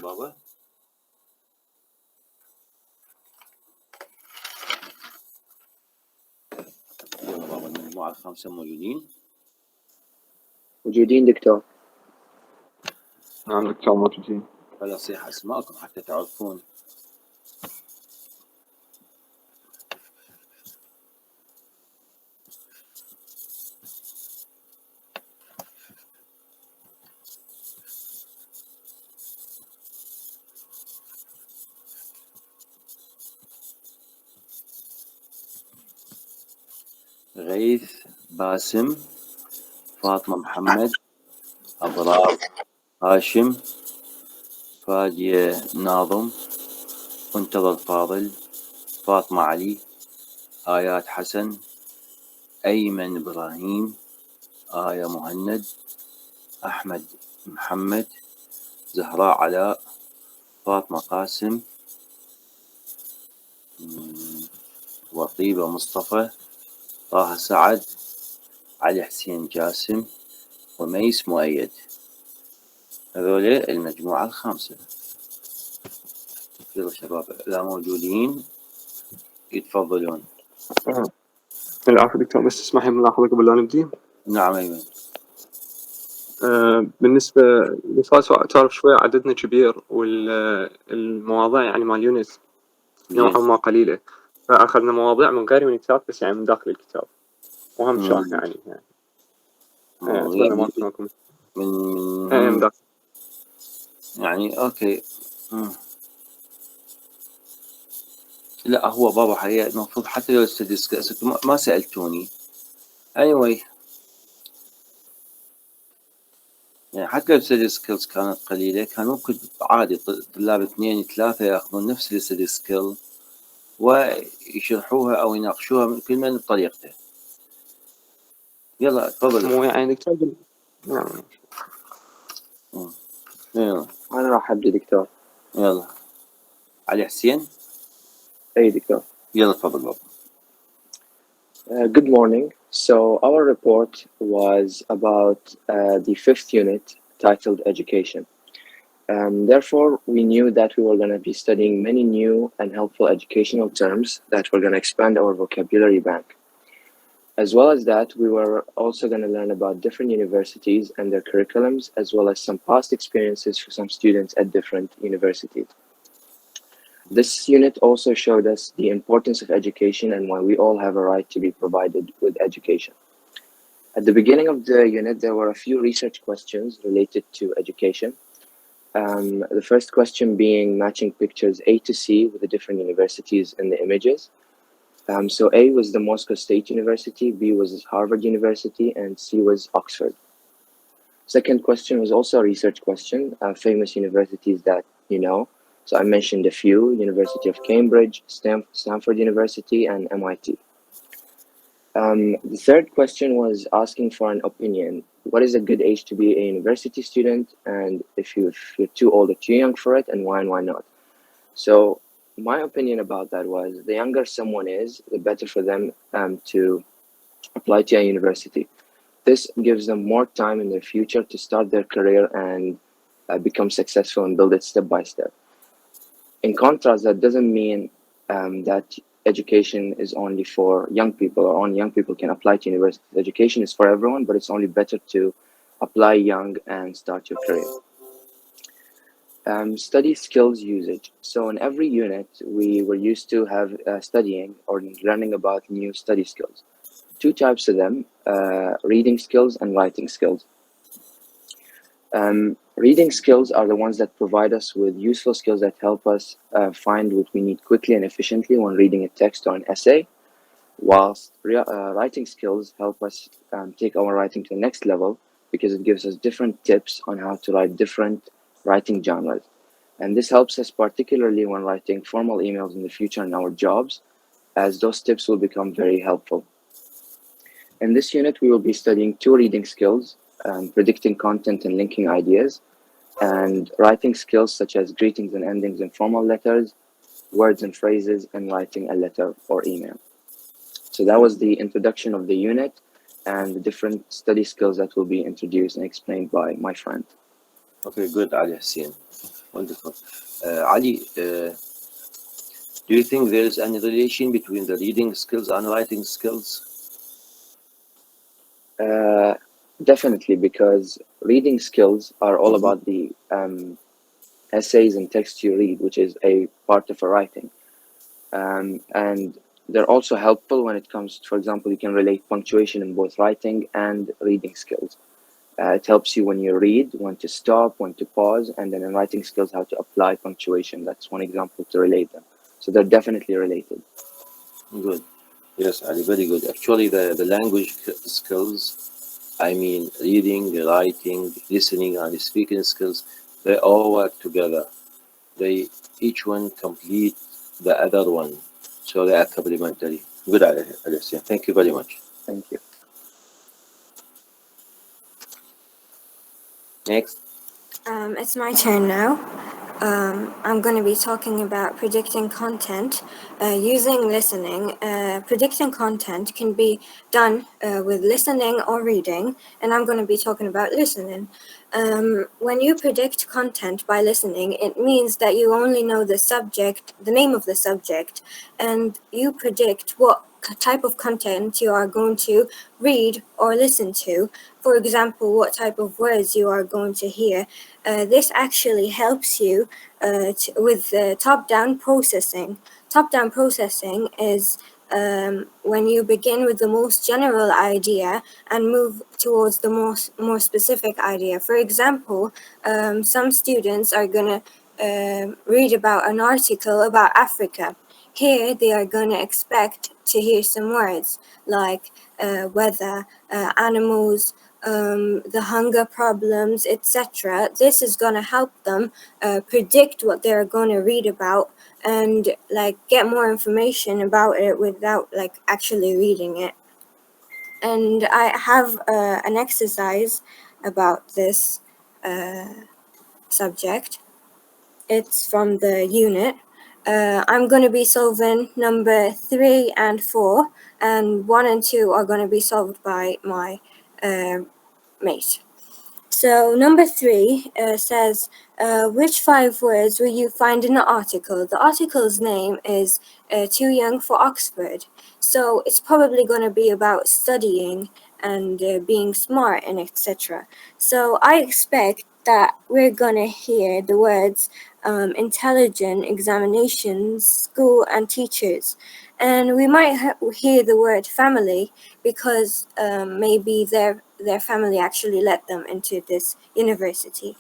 بابا. يلا بابا، المجموعة الخامسة موجودين؟ موجودين دكتور. نعم دكتور موجودين. فلا صيح أسماءكم حتى تعرفون. غيث، باسم، فاطمة، محمد، أبرار، هاشم، فادية، ناظم، منتظر، فاضل، فاطمة، علي، آيات، حسن، أيمن، إبراهيم، آية، مهند، أحمد، محمد، زهراء، علاء، فاطمة، قاسم، وطيبة، مصطفى، طه، سعد، علي، حسين، جاسم، وميس، مؤيد. هذول المجموعة الخامسة. يلا شباب، إذا موجودين يتفضلون. العفو دكتور، بس اسمح لي ملاحظة قبل لا نبدي. نعم أيمن. بالنسبة للسؤال تعرف شوي عددنا كبير والمواضيع يعني مال يونس نوعا ما قليلة، فأخذنا مواضيع من غير يونتات بس يعني من داخل الكتاب وهم شرح يعني أتمنى ما تكون لكم من داخل. يعني أوكي. لا هو بابا حقيقة المفروض حتى لو ما سألتوني anyway، يعني حتى لو study skills كانت قليلة كان ممكن عادي طلاب 2 3 ياخذون نفس ال study skill ويشرحوها أو يناقشوها كل من بطريقته. يلا تفضل. مو يعني دكتور. نعم. يلا أنا راح أبدي دكتور. يلا علي حسين. أي دكتور. يلا تفضل بابا. Good morning. So our report was about the 5th unit titled Education. Therefore, we knew that we were going to be studying many new and helpful educational terms that were going to expand our vocabulary bank. As well as that, we were also going to learn about different universities and their curriculums, as well as some past experiences for some students at different universities. This unit also showed us the importance of education and why we all have a right to be provided with education. At the beginning of the unit, there were a few research questions related to education. The first question being matching pictures A to C with the different universities in the images. So A was the Moscow State University, B was Harvard University, and C was Oxford. Second question was also a research question, famous universities that you know. So I mentioned a few: University of Cambridge, Stanford University, and MIT. The third question was asking for an opinion. What is a good age to be a university student? And if you're too old or too young for it, and why not? So my opinion about that was the younger someone is, the better for them to apply to a university. This gives them more time in their future to start their career and become successful and build it step by step. In contrast, that doesn't mean that education is only for young people or only young people can apply to university. Education is for everyone, but it's only better to apply young and start your career. Study skills usage. So in every unit, we were used to have studying or learning about new study skills. Two types of them, reading skills and writing skills. Reading skills are the ones that provide us with useful skills that help us find what we need quickly and efficiently when reading a text or an essay, whilst writing skills help us take our writing to the next level because it gives us different tips on how to write different writing genres. And this helps us particularly when writing formal emails in the future in our jobs, as those tips will become very helpful. In this unit, we will be studying two reading skills, predicting content and linking ideas, and writing skills such as greetings and endings in formal letters, words and phrases, and writing a letter or email. So that was the introduction of the unit and the different study skills that will be introduced and explained by my friend. Okay, good, Ali Hassan. Wonderful. Ali, do you think there is any relation between the reading skills and writing skills? Definitely, because reading skills are all Mhm. about the essays and text you read, which is a part of a writing. And they're also helpful when it comes, for example, you can relate punctuation in both writing and reading skills. It helps you when you read, when to stop, when to pause, and then in writing skills, how to apply punctuation. That's one example to relate them. So they're definitely related. Good. Yes, Ali, very good. Actually, the language skills, I mean, reading, writing, listening, and speaking skills, they all work together. They each one complete the other one, so they are complementary. Good, Alessia. Thank you very much. Thank you. Next. It's my turn now. I'm going to be talking about predicting content using listening. Predicting content can be done with listening or reading, and I'm going to be talking about listening. When you predict content by listening, it means that you only know the subject, the name of the subject, and you predict what type of content you are going to read or listen to. For example, what type of words you are going to hear. This actually helps you with top-down processing. Top-down processing is when you begin with the most general idea and move towards the more specific idea. For example, some students are going to read about an article about Africa. Here, they are going to expect to hear some words like weather, animals, the hunger problems, etc. This is going to help them predict what they're going to read about and like get more information about it without like actually reading it. And I have an exercise about this subject. It's from the unit. I'm going to be solving number 3 and 4, and 1 and 2 are going to be solved by my mate. So number 3 says, which 5 words will you find in the article? The article's name is Too Young for Oxford. So it's probably going to be about studying and being smart and etc. So I expect that we're going to hear the words intelligent, examinations, school, and teachers. And we might hear the word family because maybe their family actually let them into this university.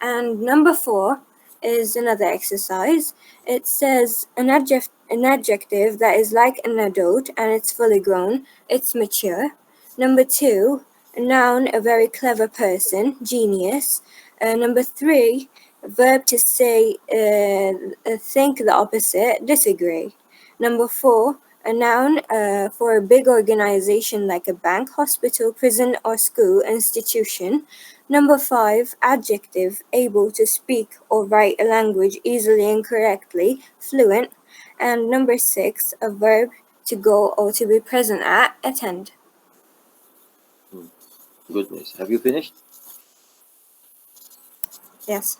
And number 4 is another exercise. It says an adjective that is like an adult and it's fully grown, it's mature. Number 2, a noun, a very clever person, genius. Number 3, a verb to say think the opposite, disagree. Number 4, a noun for a big organization like a bank, hospital, prison, or school institution. Number 5, adjective, able to speak or write a language easily and correctly, fluent. And number 6, a verb, to go or to be present at, attend. Good, miss. Have you finished? Yes.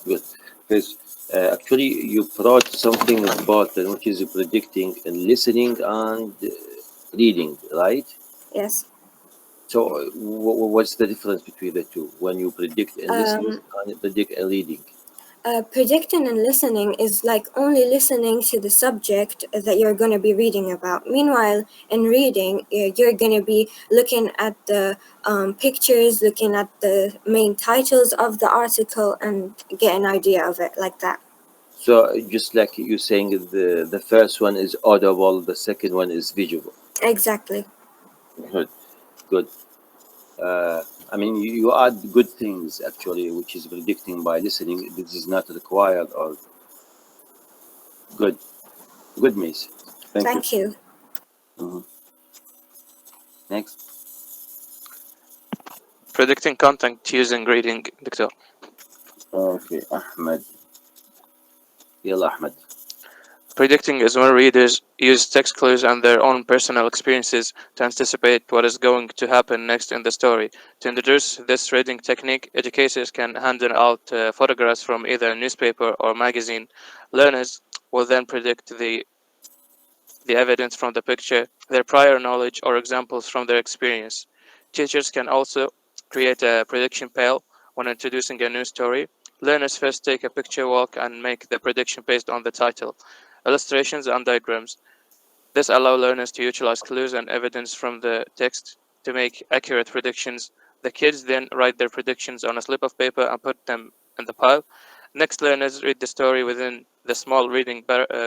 Good. Because actually, you brought something important, which is predicting and listening and reading, right? Yes. So, what's the difference between the two when you predict and listening and predict and reading? Predicting and listening is like only listening to the subject that you're going to be reading about. Meanwhile, in reading, you're going to be looking at the pictures, looking at the main titles of the article, and get an idea of it like that. So, just like you saying, the first one is audible, the second one is visual. Exactly. Good, good. I mean, you add good things actually, which is predicting by listening. This is not required or good. Good, miss. Thank you. Thank you. Mhm. Next. Predicting content using reading, دكتور. Okay, Ahmed. يلا أحمد. Predicting is when readers use text clues and their own personal experiences to anticipate what is going to happen next in the story. To introduce this reading technique, educators can hand out photographs from either a newspaper or magazine. Learners will then predict the evidence from the picture, their prior knowledge, or examples from their experience. Teachers can also create a prediction pale when introducing a new story. Learners first take a picture walk and make the prediction based on the title, illustrations, and diagrams. This allows learners to utilize clues and evidence from the text to make accurate predictions. The kids then write their predictions on a slip of paper and put them in the pile. Next, learners read the story within the small reading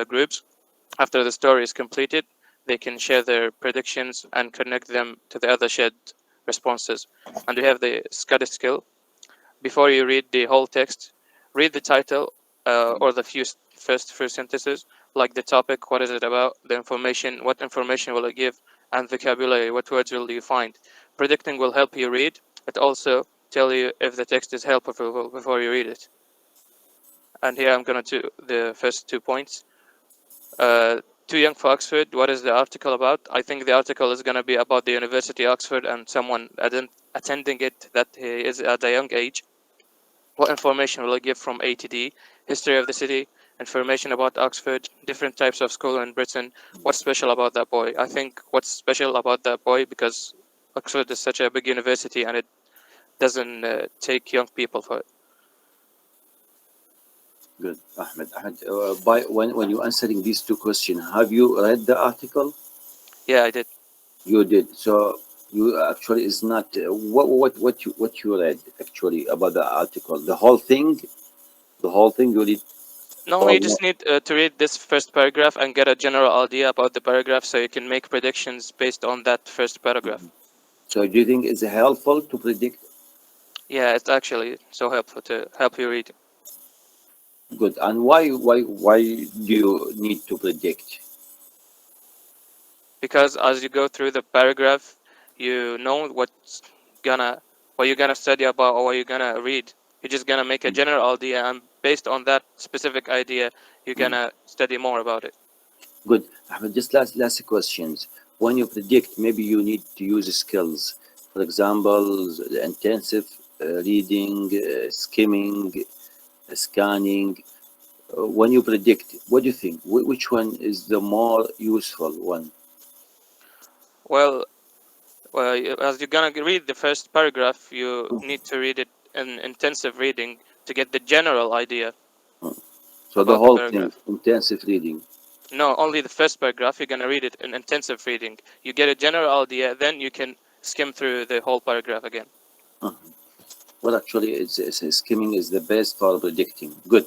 groups. After the story is completed, they can share their predictions and connect them to the other shared responses. And we have the study skill. Before you read the whole text, read the title or the few sentences, like the topic, what is it about, the information, what information will it give, and vocabulary, what words will you find. Predicting will help you read. It also tell you if the text is helpful before you read it. And here I'm going to the first 2 points. Too young for Oxford. What is the article about? I think the article is going to be about the University of Oxford and someone attending it that he is at a young age. What information will I give from A to D? History of the city, information about Oxford, different types of school in Britain. What's special about that boy? I think what's special about that boy, because Oxford is such a big university and it doesn't take young people for it. Good, Ahmed. Ahmed, when you answering these two questions, have you read the article? Yeah, I did. You did. So you actually is not what you read actually about the article. The whole thing you read No, or you not? just need to read this first paragraph and get a general idea about the paragraph so you can make predictions based on that first paragraph. So do you think it's helpful to predict? Yeah, it's actually so helpful to help you read. Good. And why do you need to predict? Because as you go through the paragraph, you know what you're gonna study about or what you're gonna read. You're just gonna make a general idea, and based on that specific idea, you're Mm. gonna study more about it. Good. Ahmed, just last questions. When you predict, maybe you need to use skills. For example, the intensive reading, skimming, scanning. When you predict, what do you think? Which one is the more useful one? Well, as you're gonna read the first paragraph, you need to read it in intensive reading to get the general idea Mm. So the about the whole thing, paragraph. intensive reading. No, only the first paragraph. You're gonna read it in intensive reading. You get a general idea, then you can skim through the whole paragraph again. Uh, Well, actually, skimming is the best for predicting. Good,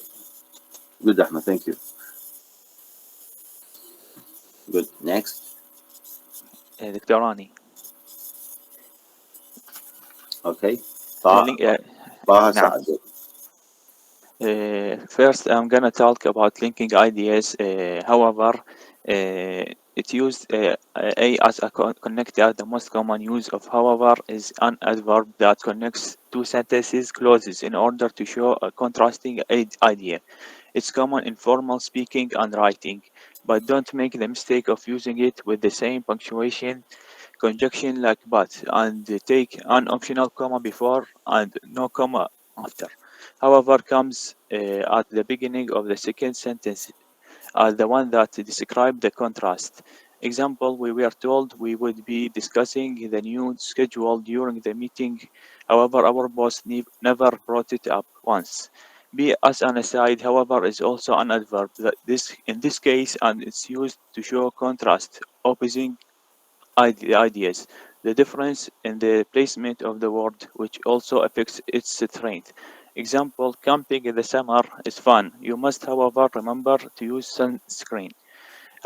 good, Ahmed. Thank you. Good. Next. دكتور راني Okay. طه link- طه نعم. سعد. First, I'm gonna talk about linking ideas. However, it used a as a connector. The most common use of however is an adverb that connects two sentences clauses in order to show a contrasting idea. It's common in formal speaking and writing, but don't make the mistake of using it with the same punctuation conjunction like but, and take an optional comma before and no comma after. However, comes at the beginning of the second sentence as the one that describe the contrast. Example, we were told we would be discussing the new schedule during the meeting. However, our boss never brought it up once. Be as an aside, however, is also an adverb that this in this case and it's used to show contrast, opposing ideas. The difference in the placement of the word, which also affects its strength. Example, camping in the summer is fun. You must, however, remember to use sunscreen.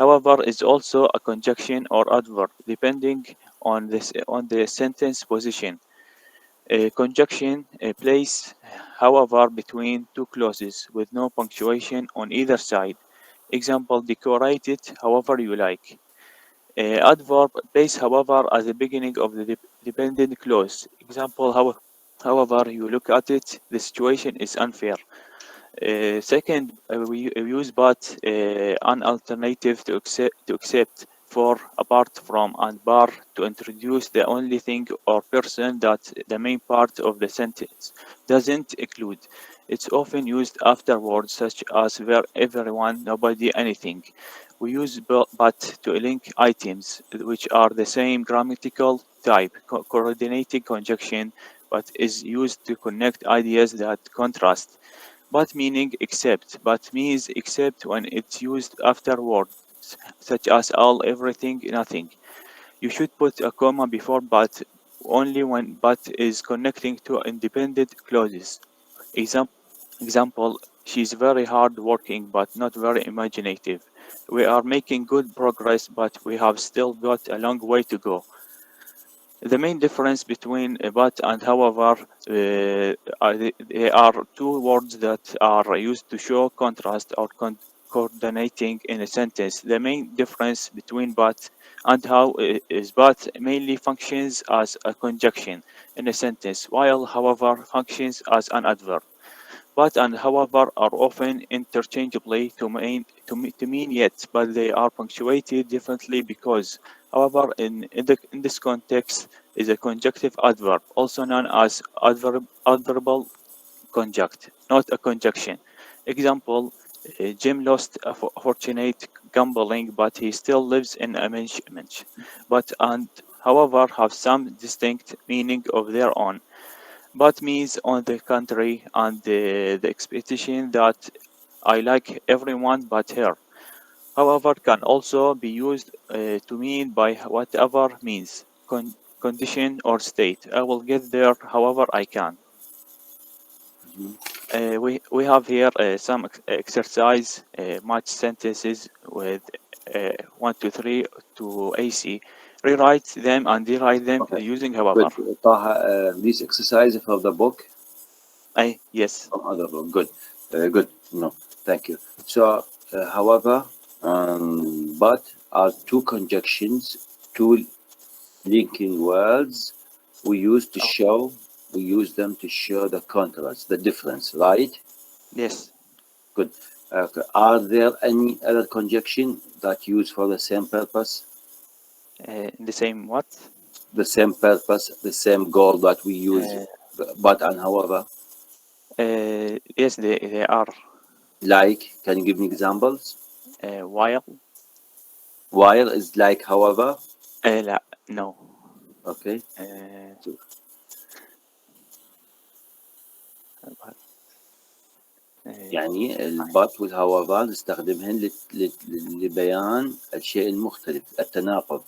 However, is also a conjunction or adverb, depending on the sentence position. A conjunction a place, however, between two clauses with no punctuation on either side. Example, decorate it however you like. Adverb place, however, at the beginning of the dependent clause. Example, however you look at it, the situation is unfair. Second, we use but an alternative to accept for apart from and bar to introduce the only thing or person that the main part of the sentence doesn't include. It's often used after words such as where, everyone, nobody, anything. We use but to link items which are the same grammatical type, coordinating conjunction, but is used to connect ideas that contrast. But meaning except, but means except when it's used after words such as all, everything, nothing. You should put a comma before but only when but is connecting to independent clauses. Example, she's very hard working but not very imaginative. We are making good progress, but we have still got a long way to go. The main difference between but and however they are two words that are used to show contrast or coordinating in a sentence. The main difference between but and how is but mainly functions as a conjunction in a sentence, while however functions as an adverb. But and however are often interchangeably to mean yet, but they are punctuated differently because however in this context is a conjunctive adverb, also known as adverbial conjunct, not a conjunction. Example, Jim lost a fortunate gambling, but he still lives in a mansion. But and however have some distinct meaning of their own. But means on the contrary and the expectation that I like everyone but her. However, can also be used to mean by whatever means, condition or state. I will get there however I can. Mhm. We have here some exercise match sentences with 1 to 3 to AC. Rewrite them and rewrite them Okay, using good. however. Taha, this exercise from the book, Yes. from other book. Good. Good. No, thank you. So, however, but are two conjunctions, two linking words we use to Okay. show, we use them to show the contrast, the difference, right? Yes. Good. Okay. Are there any other conjunction that use for the same purpose? The same what? The same purpose, the same goal that we use, Uh, but and however, yes, they are like, can you give me examples? while. While is like however, لا, no. okay. Uh, So, but, uh, يعني البut والhowever نستخدمهن لبيان الشيء المختلف، التناقض.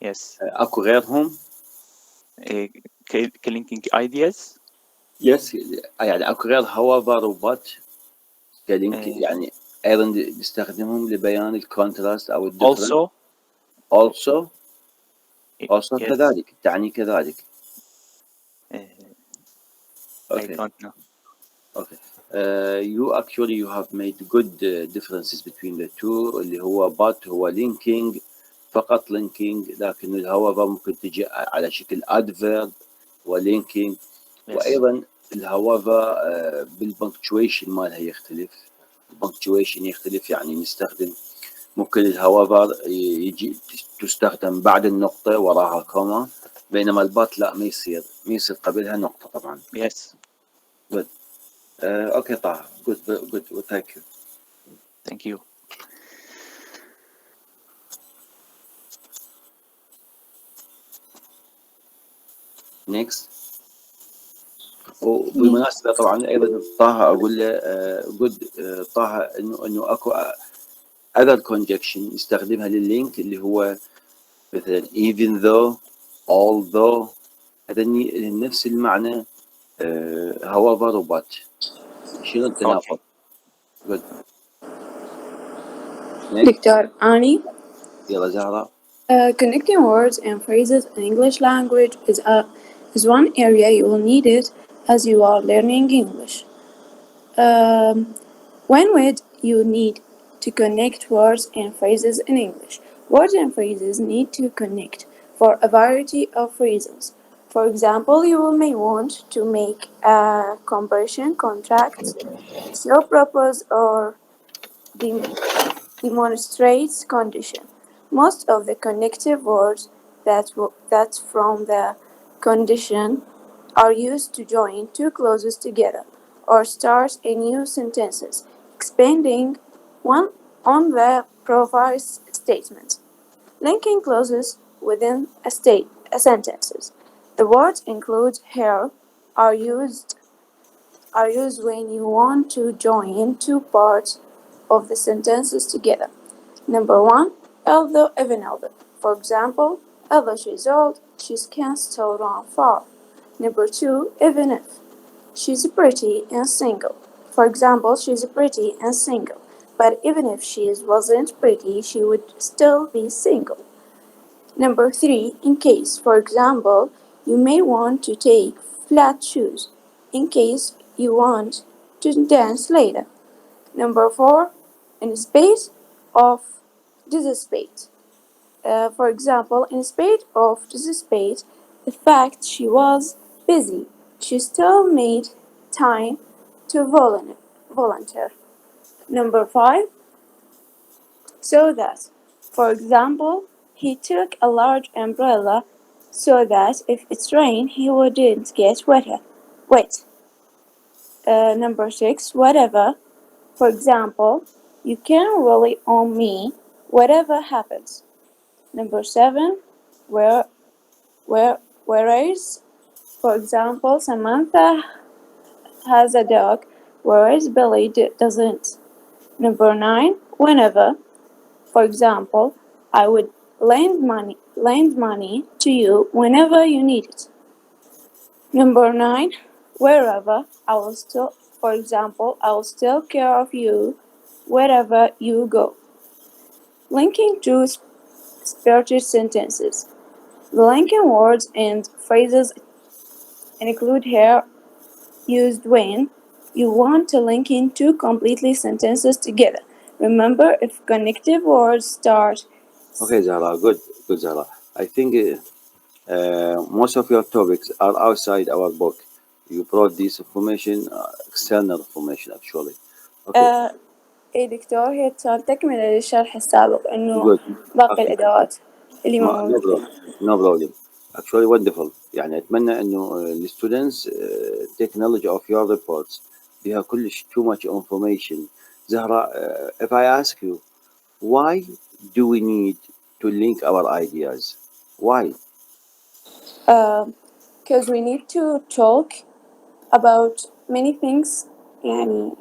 yes. اكو غيرهم؟ Uh, Linking ideas. يس، يعني اكو غير however وبut كلينك، Uh, يعني ايضا نستخدمهم لبيان الكونتراست او الديفرنس. also, also also yes. كذلك، تعني كذلك. Uh, I okay. don't know. okay. You actually you have made good differences between the two، اللي هو but هو linking، فقط linking، لكن الهوفر ممكن تجي على شكل adverb ولينكينج. Yes. وايضا الهوفر بالبنكتويشن مالها يختلف، البنكتويشن يختلف، يعني نستخدم ممكن الهوفر يجي تستخدم بعد النقطة وراها كوما، بينما البات لا، ما يصير قبلها نقطة طبعا. Yes. good. Okay طه، good good, thank you. Thank you. next. وبالمناسبة طبعا ايضا طه اقول له good، طه انه اكو other conjunction يستخدمها لللينك، اللي هو مثلا even though although، هذا نفس المعنى however و but. شنو التناقض؟ Okay. good. next. دكتور Ani, يلا زهرة. connecting words and phrases in English language is one area you will need it as you are learning English. When would you need to connect words and phrases in English? Words and phrases need to connect for a variety of reasons. For example, you may want to make a comparison contract, show propose, or demonstrates condition. Most of the connective words that from the condition are used to join two clauses together or start a new sentences, expanding one on the previous statement. Linking clauses within a sentences. The words include here are used when you want to join two parts of the sentences together. Number one, although, even although. For example, although she's old, she can still run far. Number two, even if. She's pretty and single. For example, she's pretty and single, but even if she wasn't pretty, she would still be single. Number three, in case. For example, you may want to take flat shoes in case you want to dance later. Number four, in spite of despite. For example, in spite of despite the fact she was busy, she still made time to volunteer. Number five, so that. For example, he took a large umbrella so that if it rained, he wouldn't get wet. Number six, whatever. For example, you can rely on me, whatever happens. Number seven, whereas. For example, Samantha has a dog, whereas Billy doesn't. Number nine, whenever. For example, I would lend money to you whenever you need it. Number nine, wherever. For example, I will still care of you wherever you go. Linking to spirited sentences. The linking words and phrases include here used when you want to link in two completely sentences together. Remember, if connective words start. Okay, Zahra, good, Zahra. I think most of your topics are outside our book. You brought this information, external information actually. Okay, ايه دكتور، هي كانت تكملة للشرح السابق انه good. باقي Okay. الادوات اللي ما No موجودة. problem. No problem. Actually wonderful. يعني أتمنى إنه الستودنتس take knowledge of your reports. فيها كلش too much information. Zahra, if I ask you, why do we need to link our ideas? Why? Because we need to talk about many things، يعني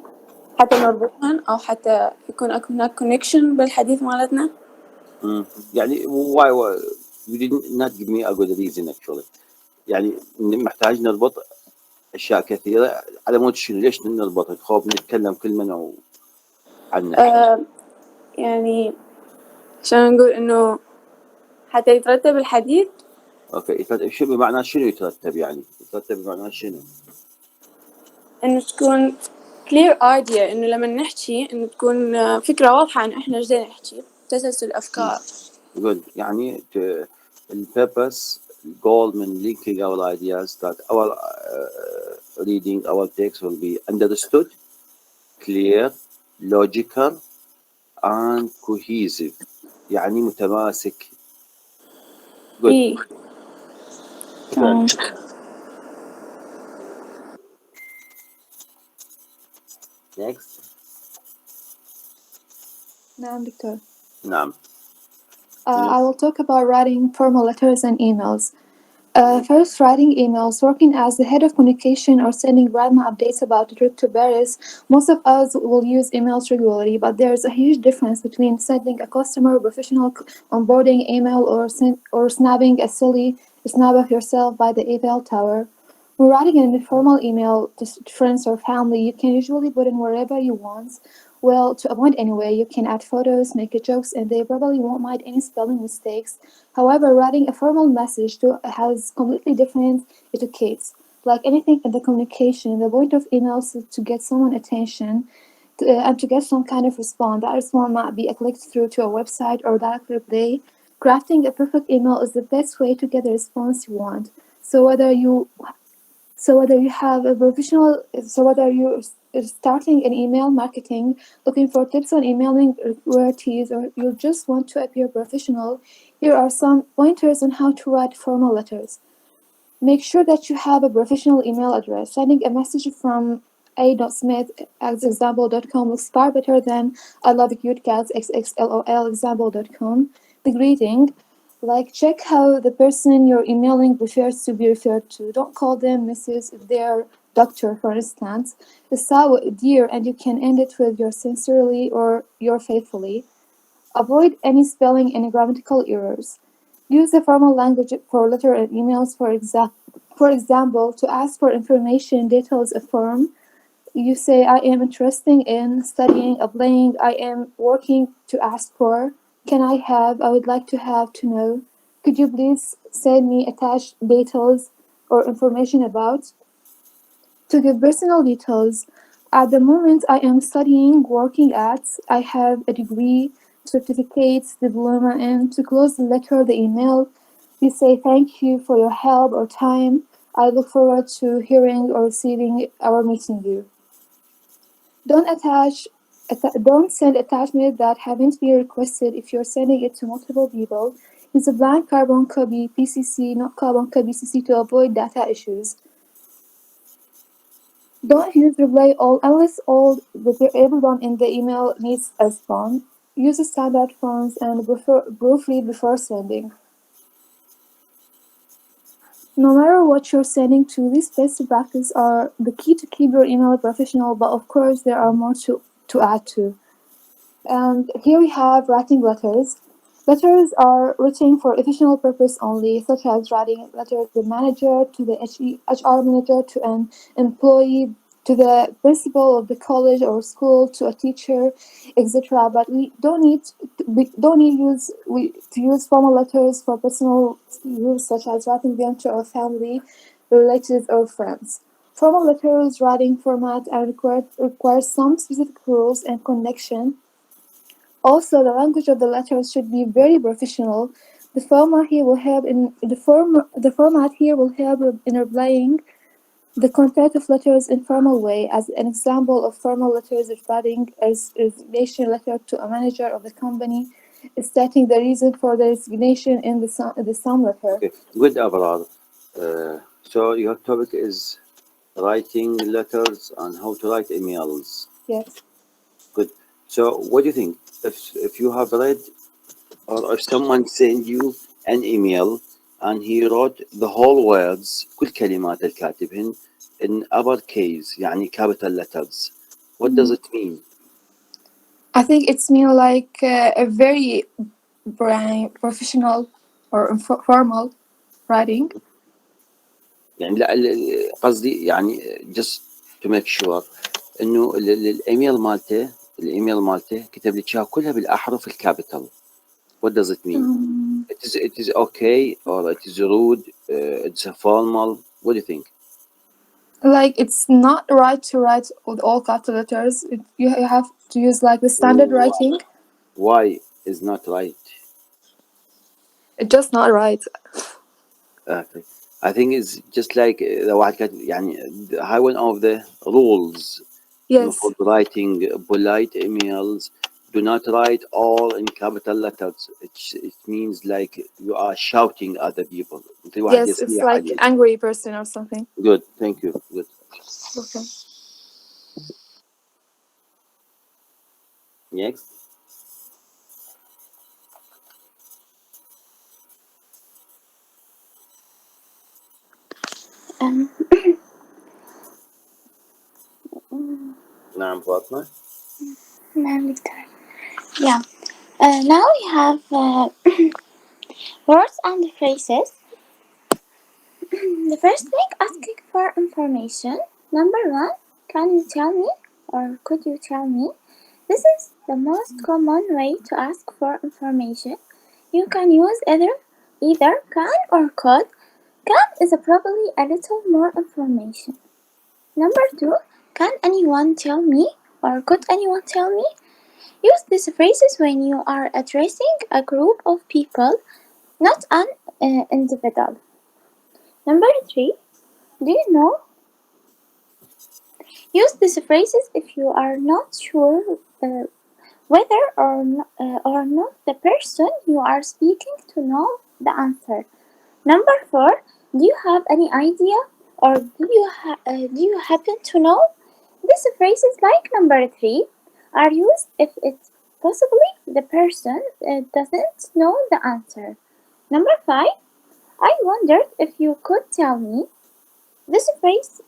حتى نربطهن أو حتى يكون هناك connection بالحديث مالتنا. يعني why you did not give me a good reason actually. يعني محتاج نربط أشياء كثيرة على مود شنو ليش نربط الخوف نتكلم كلمة عنه. يعني عشان نقول إنه حتى يترتب الحديث. اوكي شو بمعنى شنو يترتب يعني؟ يترتب بمعنى شنو؟ إنه تكون clear idea، إنه لما نحكي إنه تكون فكرة واضحة إنه إحنا إيش بدنا نحكي، تسلسل أفكار. good. يعني الpurpose goal من linking our ideas that our reading our text will be understood, clear, logical and cohesive. يعني متماسك. good. إيه. next. نعم دكتور. نعم. I will talk about writing formal letters and emails. First, writing emails. Working as the head of communication or sending random updates about the trip to Paris, most of us will use emails regularly, but there's a huge difference between sending a customer professional onboarding email or snapping a silly snap of yourself by the Eiffel Tower. When writing an informal email to friends or family, you can usually put in wherever you want. Well, to a point anyway, you can add photos, make jokes, and they probably won't mind any spelling mistakes. However, writing a formal message has completely different etiquettes. Like anything in the communication, the point of emails is to get someone's attention and to get some kind of response. That response might be a click through to a website or direct reply. Crafting a perfect email is the best way to get the response you want. So whether you have a professional, so whether you're starting in email marketing, looking for tips on emailing queries, or you just want to appear professional, here are some pointers on how to write formal letters. Make sure that you have a professional email address. Sending a message from a.smith@example.com looks far better than I love cute cats xxlol example.com. The greeting, like, check how the person you're emailing prefers to be referred to. Don't call them Mrs. if they're doctor, for instance. Start dear, and you can end it with your sincerely or your faithfully. Avoid any spelling and grammatical errors. Use the formal language for letter and emails. For example, to ask for information details a form, you say, I am interested in studying, applying, I am working to ask for, can I have, I would like to have to know, could you please send me attached details or information about. To give personal details, at the moment I am studying, working at, I have a degree, certificates, diploma, and to close the letter, the email, you say thank you for your help or time. I look forward to hearing or receiving or meeting you. Don't send attachments that haven't been requested if you're sending it to multiple people. Use a blank carbon copy PCC, not carbon copy CC, to avoid data issues. Don't use reply all unless all everyone in the email needs a response. Use standard fonts and proofread before sending. No matter what you're sending to, these best practices are the key to keep your email professional, but of course there are more to add to. And here we have writing letters. Letters are written for official purpose only, such as writing a letter to the manager, to the HR manager, to an employee, to the principal of the college or school, to a teacher, etc. But we don't need to use formal letters for personal use, such as writing them to our family, relatives, or friends. Formal letters writing format and requires some specific rules and connection. Also, the language of the letters should be very professional. The format here will help in replying the content of letters in formal way. As an example of formal letters, writing a resignation letter to a manager of the company, stating the reason for the resignation in the sum letter. Okay, good, Abrar. So your topic is writing letters and how to write emails. Yes. Good. So what do you think? If you have read or if someone sent you an email and he wrote the whole words كل كلمات الكاتبهن in uppercase يعني capital letters, what does it mean? I think it's mean like a very professional or formal writing. يعني لا قصدي يعني just to make sure انه الايميل مالته كتب لك إياها كلها بالاحرف الكابيتال. What does it mean? It is okay or it is rude, it's a formal. What do you think? Like, it's not right to write with all capital letters. You have to use like the standard writing. Why is not right? It's just not right. Okay. I think it's just like the واحد كاتب يعني high one of the rules. Yes. For writing polite emails, do not write all in capital letters. It means like you are shouting at the people. Yes, it's like angry person or something. Good, thank you. Good. Okay. Next. نعم فاطمة. Yeah. Now we have words and phrases. The first thing, asking for information. Number one, can you tell me or could you tell me? This is the most common way to ask for information. You can use either can or could. Can is probably a little more information. Number two, can anyone tell me or could anyone tell me? Use these phrases when you are addressing a group of people, not an individual. Number 3, do you know? Use these phrases if you are not sure whether or not the person you are speaking to know the answer. Number 4, do you have any idea or do you happen to know? These phrases like number 3 are used if it's possibly the person doesn't know the answer. Number 5, I wondered if you could tell me. This phrases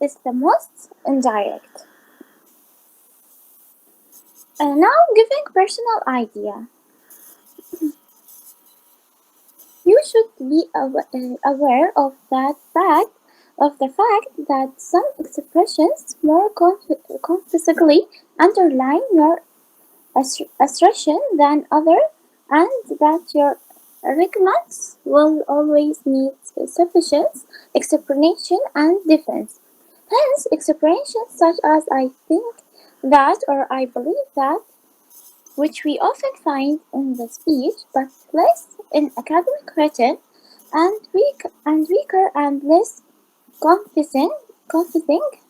is the most indirect. Now giving personal idea. You should be aware of the fact that some expressions more concisely underline your assertion than others, and that your arguments will always need sufficient explanation and defense. Hence, expressions such as I think that or I believe that, which we often find in the speech but less in academic written, and weaker and less confessing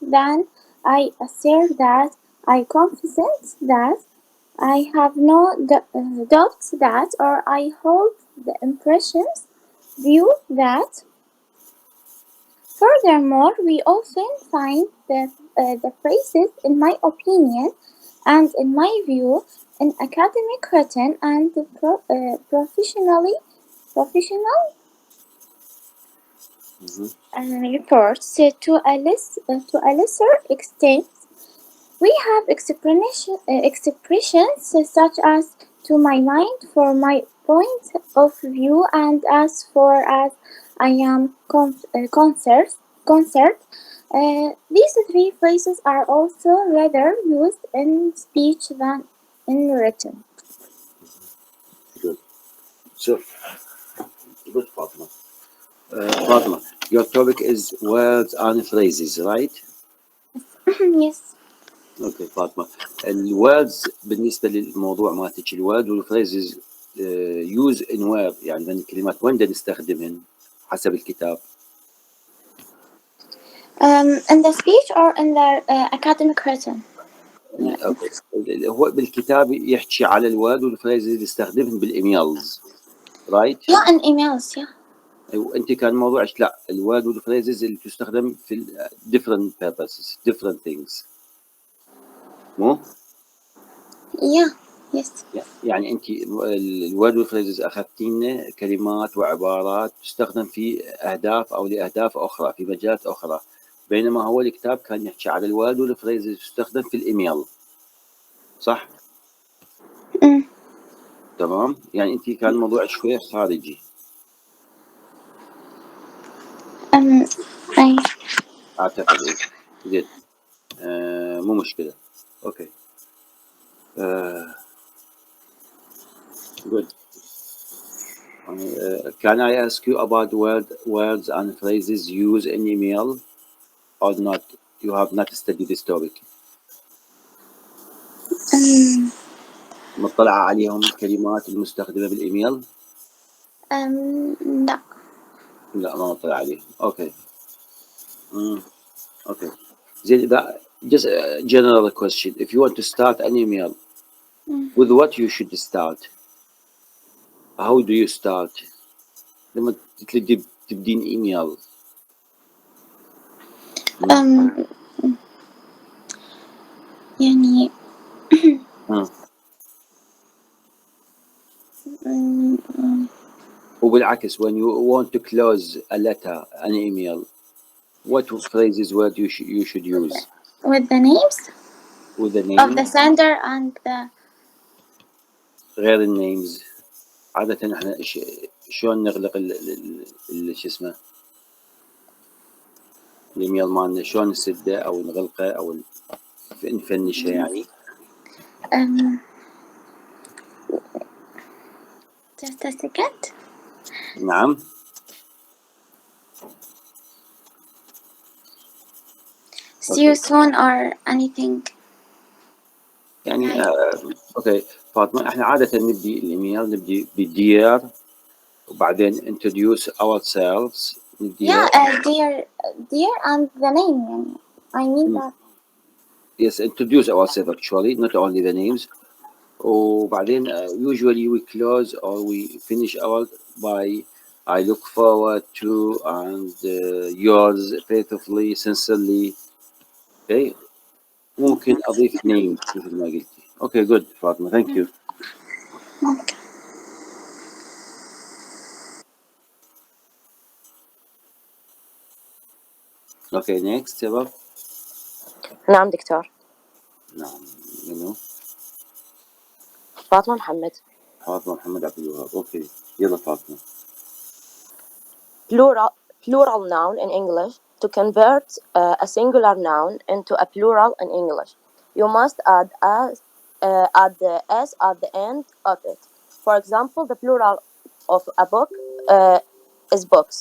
than I assert that, I confess that, I have no doubts that, or I hold the impressions view that. Furthermore, we often find the phrases "in my opinion" and "in my view" in academic written and professional reports. To a lesser extent, we have expressions such as "to my mind," "for my point of view," and "as far as I am concerned." These three phrases are also rather used in speech than in written. Good. So, good, Fatima. Fatima, your topic is words and phrases, right? Yes. اوكي فاطمه الوردز بالنسبه للموضوع مالتك الورد والفريزز يوز ان وير يعني من الكلمات وين بدنا نستخدمهن حسب الكتاب In the speech or in the academic written? اوكي هو بالكتاب يحكي على الورد والفريزز يستخدمهن بالايميلز رايت Yeah, in emails, yeah. وانت كان موضوعك لا الورد والفريزز اللي تستخدم في different purposes different things مو Yeah, yes. يعني انت الورد والفريزز اخذتينا كلمات وعبارات تستخدم في اهداف او لاهداف اخرى في مجالات اخرى بينما هو الكتاب كان يحكي على الورد والفريزز تستخدم في الايميل صح؟ تمام يعني انت كان الموضوع شوي خارجي أي اعتقد زين مو مشكله اوكي good can I ask you about words and phrases used in email or not you have not studied this topic مطلعة عليهم الكلمات المستخدمة بالإيميل؟ لا. لا ما مطلع عليهم. Okay. Okay. زين إذا just a general question. If you want to start an email, with what you should start? How do you start? لما تبدين إيميل. يعني وبالعكس when you want to close a letter, an email, what phrases word you should use? with the names With the name of the sender and the غير النيمز عادة احنا شلون نغلق شو اسمه الايميل مالنا شلون نسده او نغلقه او نفنشه يعني just a second. نعم See you soon or anything يعني اوكي فاطمة احنا عادة نبدي الايميل نبدي بدير وبعدين introduce ourselves. Yeah, dear and the name. يعني. I mean that. Yes, introduce ourselves actually, not only the names. وبعدين usually we close or we finish out by I look forward to and yours faithfully sincerely. Okay, ممكن أضيف name مثل ما قلتي. Okay, good فاطمة, thank you. Okay, next شباب. نعم دكتور. نعم منو؟ فاطمة محمد. فاطمة محمد عبد الوهاب. Okay, يلا فاطمة. Plural noun in English. To convert a singular noun into a plural in English, you must add the s at the end of it. For example, the plural of a book is books.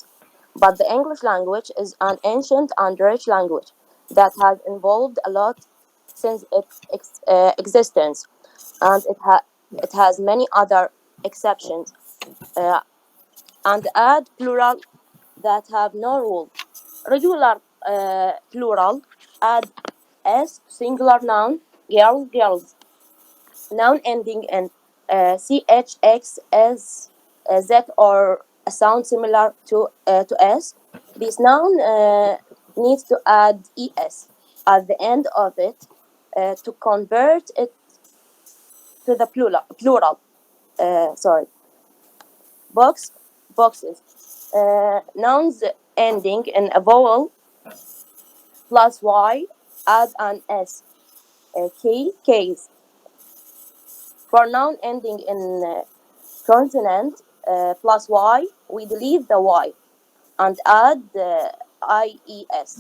But the English language is an ancient and rich language that has evolved a lot since its existence, and it has many other exceptions. And add plural that have no rule. Regular plural, add s to singular noun, girl, girls. Noun ending in chx, s, z, or a sound similar to s. This noun needs to add es at the end of it to convert it to the plural. Sorry. Boxes. Nouns ending in a vowel plus y, add an s. Case. For noun ending in consonant plus y, we delete the y and add ies.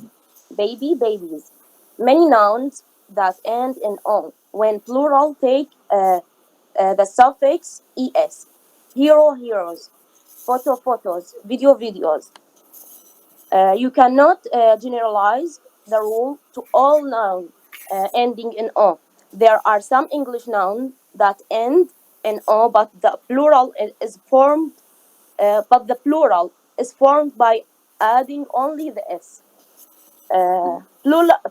Baby, babies. Many nouns that end in on. When plural, take the suffix es. Hero, heroes. Photo, photos. Video, videos. You cannot generalize the rule to all nouns ending in o. There are some English nouns that end in o, but the plural is formed by adding only the s.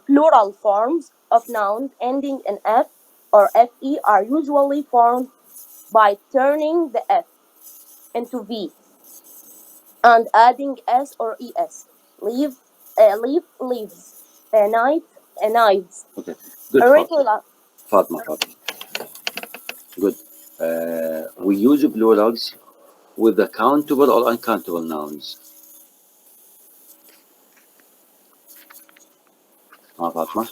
Plural forms of nouns ending in f or fe are usually formed by turning the f into v and adding s or es. Leave, leaves, knife, knives. Okay, good Irregular. Fatma. Good. We use plurals with the countable or uncountable nouns. Fatma?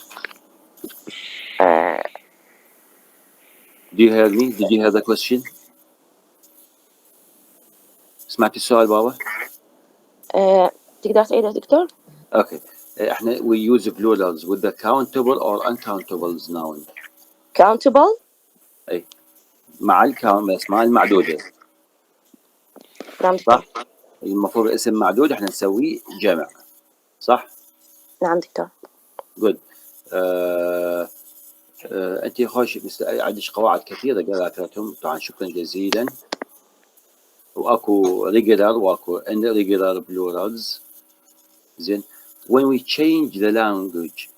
Do you hear me? Did you hear the question? سمعتي السؤال بابا؟ تقدر تعيد يا دكتور؟ Okay. احنا we use plurals with the countable or uncountable noun. Countable. اي مع بس مع المعدودة. نعم صح؟ دكتور. المفروض اسم معدود احنا نسويه جمع. صح؟ نعم دكتور. Good. انت خوش عندك قواعد كثيرة قرأتهم طبعا شكرا جزيلا. واكو regular واكو irregular plurals. زين. When we change the language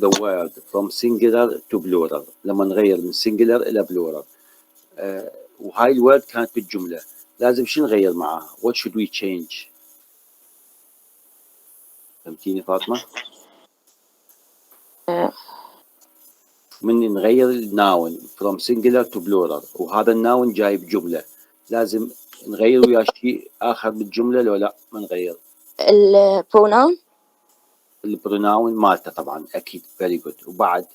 the word from singular to plural, لما نغير من singular إلى plural وهاي الورد كانت بالجملة لازم شو نغير معاها؟ What should we change؟ فهمتيني فاطمة؟ من نغير الناون from singular to plural وهذا الناون جاي بجملة لازم نغير وياه شيء آخر بالجملة لو لا ما نغير؟ البروناون. البروناون مالته طبعا أكيد very good. وبعد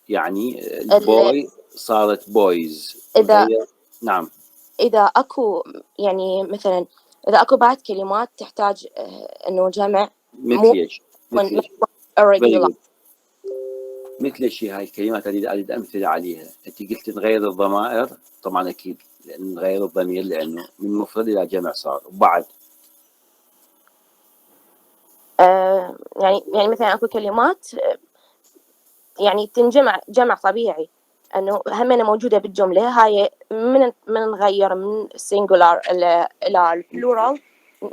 يعني البوي صارت بويز. نعم. إذا أكو يعني مثلا إذا أكو بعد كلمات تحتاج إنه جمع مثل irregular. مثل الشيء هاي الكلمات اللي أريد أمثلة عليها. أنت قلت نغير الضمائر طبعا أكيد لأن نغير الضمير لأنه من مفرد إلى جمع صار. وبعد يعني مثلا أكو كلمات يعني تنجمع جمع طبيعي انه همين موجوده بالجمله هاي، من نغير من السنجولار الى البلورال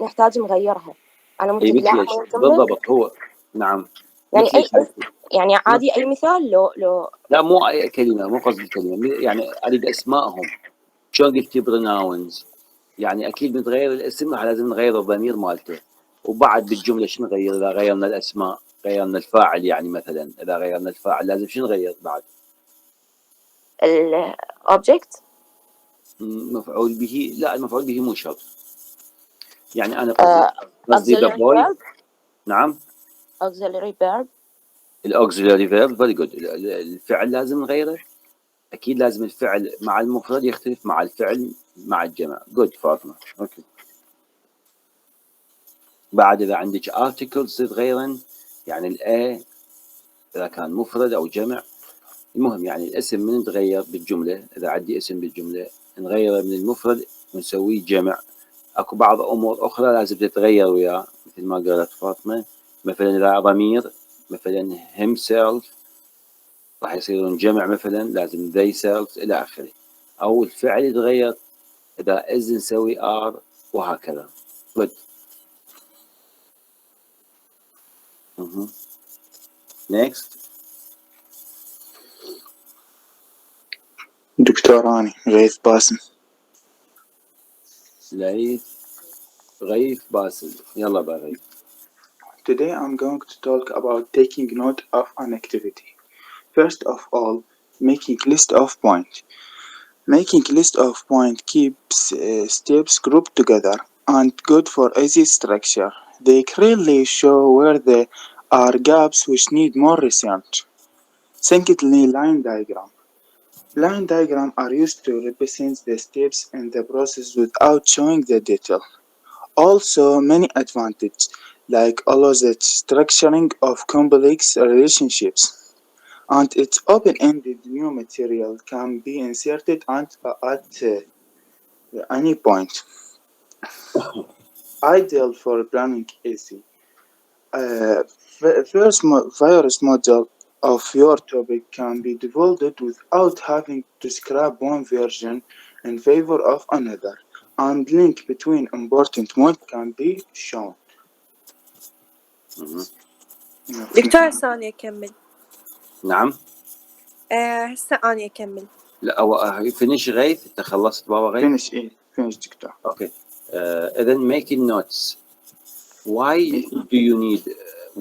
نحتاج نغيرها. انا اي ممكن مثل لا ايش اعمل الجمله بالضبط هو؟ نعم. يعني مثل اي ايش يعني؟ يعني عادي اي مثال لو لا مو اي كلمه، مو قصدي كلمه، يعني اريد اسمائهم. شلون قلتي بروناونز؟ يعني اكيد بنتغير الاسم لازم نغير الضمير مالته. وبعد بالجمله شو نغير؟ اذا غيرنا الاسماء، غيرنا الفاعل، يعني مثلا اذا غيرنا الفاعل لازم شو نغير بعد؟ الاوبجكت. مفعول به؟ لا المفعول به مو شرط. يعني انا قصدي ذا auxiliary بوي. verb. نعم. auxiliary verb. الاوكسيلاري فيرب فيري جود. الفعل لازم نغيره. اكيد لازم الفعل مع المفرد يختلف مع الفعل مع الجمع. جود فاطمه. اوكي. بعد اذا عندك articles تتغيرن، يعني الاي اذا كان مفرد او جمع. المهم يعني الاسم من نتغير بالجمله، اذا عندي اسم بالجمله نغيره من المفرد ونسويه جمع. اكو بعض امور اخرى لازم تتغير وياه، مثل ما قالت فاطمه. مثلا اذا ضمير، مثلا himself راح يصيرون جمع، مثلا لازم they selves الى اخره. او الفعل يتغير، اذا is نسوي are، وهكذا. good. next. دكتور راني غيث باسم. غيث باسل. يلا بقى غيث. Today I'm going to talk about taking note of an activity. First of all, making list of points. Making list of points keeps steps grouped together and good for easy structure. They clearly show where there are gaps which need more research. Secondly, line diagram. Line diagrams are used to represent the steps in the process without showing the detail. Also, many advantages, like allows the structuring of complex relationships, and its open-ended new material can be inserted at any point. Ideal for planning easy. Virus model of your topic can be developed without having to scrap one version in favor of another, and link between important points can be shown. دكتور ثانية أكمل. نعم. هسه أنا أكمل. لا هو فينيش غيث. انت خلصت بابا غيث؟ فينيش دكتور. اوكي. اذا making notes.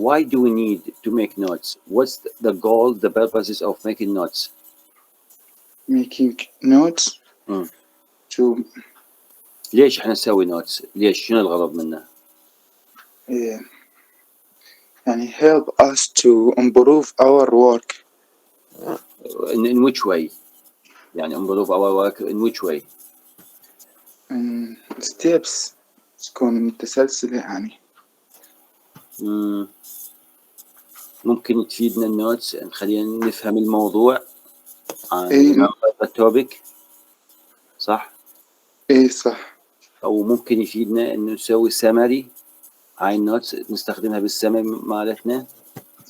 why do we need to make notes? What's the goal, the purposes of making notes? Making notes to ليش احنا نسوي notes؟ ليش؟ شنو الغرض منه؟ يعني help us to improve our work. In which way؟ يعني improve our work in which way؟ steps تكون متسلسلة يعني. ممكن تفيدنا النوتس، نخلينا نفهم الموضوع عن التوبيك. صح؟ ايه صح. او ممكن يفيدنا انه نسوي سمري. هاي النوتس نستخدمها بالسمري مالتنا.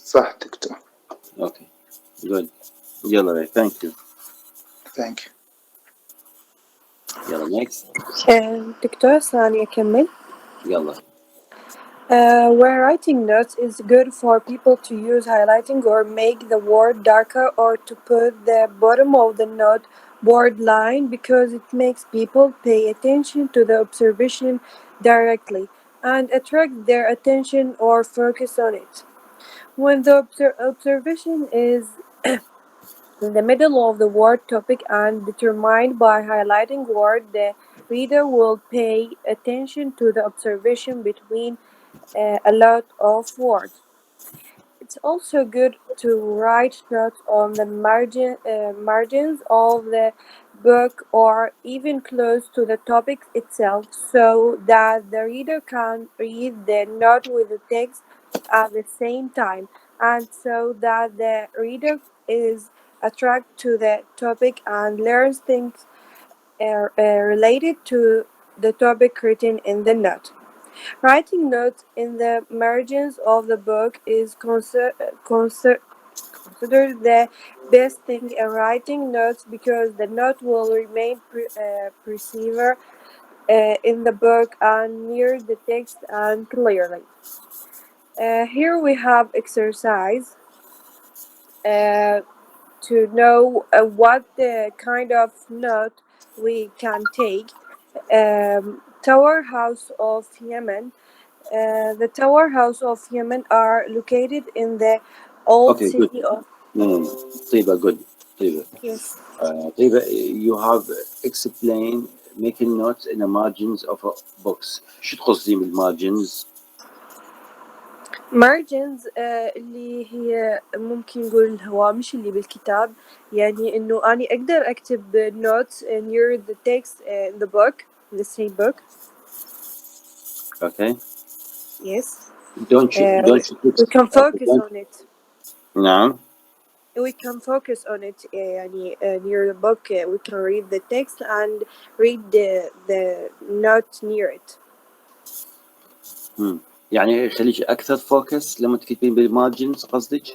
صح دكتور. اوكي جود. يلا بي. ثانك يو. يلا next. دكتور ثانية أكمل. يلا. Where writing notes is good for people to use highlighting or make the word darker, or to put the bottom of the note board line, because it makes people pay attention to the observation directly and attract their attention or focus on it. When the observation is in the middle of the word topic and determined by highlighting word, the reader will pay attention to the observation between a lot of words. It's also good to write notes on the margins of the book, or even close to the topic itself, so that the reader can read the note with the text at the same time, and so that the reader is attracted to the topic and learns things related to the topic written in the note. Writing notes in the margins of the book is considered the best thing in writing notes because the note will remain perceiver in the book and near the text and clearly. Here we have exercise to know what kind of note we can take. Tower House of Yemen. The Tower House of Yemen are located in the old Okay, good. city of. No. طيبة, good. طيبة. Yes. طيبة, you have explained making notes in the margins of a box. شو تقصدي بالmargins؟ margins اللي هي ممكن نقول الهوامش اللي بالكتاب يعني انه اني اقدر اكتب notes near the text in the book in the same book. Okay. Yes. Don't you We can okay, focus on it. نعم. We can focus on it يعني near the book we can read the text and read the note near it. يعني يخليك أكثر فوكس لما تكتبين بالmargins قصدك؟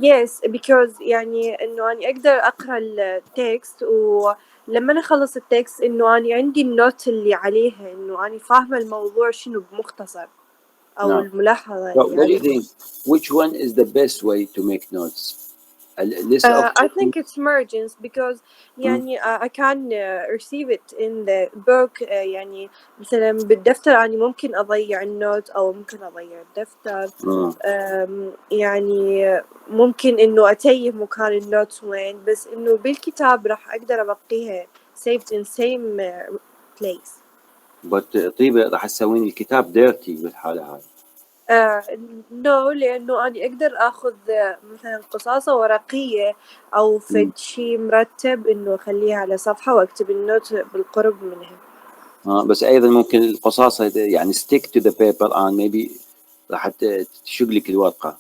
yes because يعني انه اني اقدر اقرا التكست ولما انا اخلص التكست انه اني عندي النوت اللي عليها انه اني فاهمه الموضوع شنو بمختصر او نعم. الملاحظه So اللي what do you عليها. think? Which one is the best way to make notes? A list of I think it's margins because يعني I can receive it in the book يعني مثلا بالدفتر أنا ممكن أضيع النوت أو ممكن أضيع الدفتر يعني ممكن إنه أتيه مكان النوت وين بس إنه بالكتاب راح أقدر أبقيها saved in same place. but طيبة راح تسوين الكتاب dirty بالحالة هاي. نو لأنه أنا أقدر أخذ مثلا قصاصة ورقية أو فد شي مرتب إنه أخليها على صفحة وأكتب النوت بالقرب منها. بس أيضا ممكن القصاصة يعني stick to the paper and maybe راح تشق لك الورقة.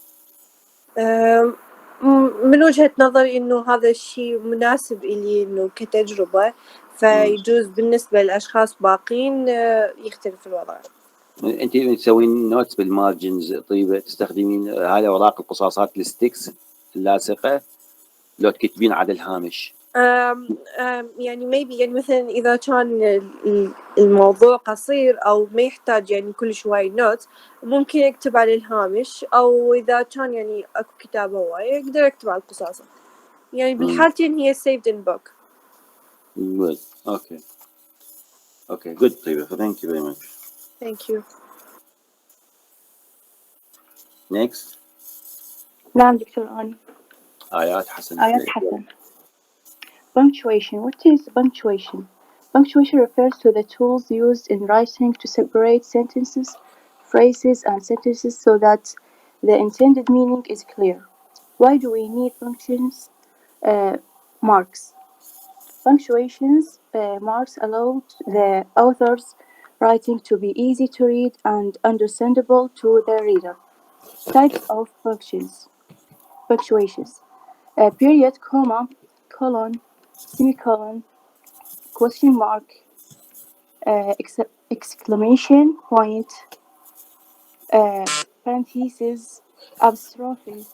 من وجهة نظري إنه هذا الشيء مناسب إلي إنه كتجربة فيجوز بالنسبة لأشخاص باقين يختلف الوضع. أنت تسوين نوتس بالمارجنز طيبة تستخدمين هاي أوراق القصاصات الستيكس اللاصقة لو تكتبين على الهامش. يعني maybe يعني مثلا إذا كان الموضوع قصير أو ما يحتاج يعني كل شوي نوت ممكن يكتب على الهامش أو إذا كان يعني أكو كتابة هواية يقدر يكتب على القصاصة يعني بالحالتين هي saved in book. Good. Okay. Okay. Good طيبة. Thank you very much. Thank you. Next. نعم دكتور آني. آيات حسن. آيات حسن. Punctuation. What is punctuation? Punctuation refers to the tools used in writing to separate sentences, phrases, and sentences so that the intended meaning is clear. Why do we need punctuations? Marks. Punctuations marks allow the author's writing to be easy to read and understandable to the reader. Types of punctuations. Period, comma, colon, semicolon, question mark, exclamation point, parentheses, apostrophe.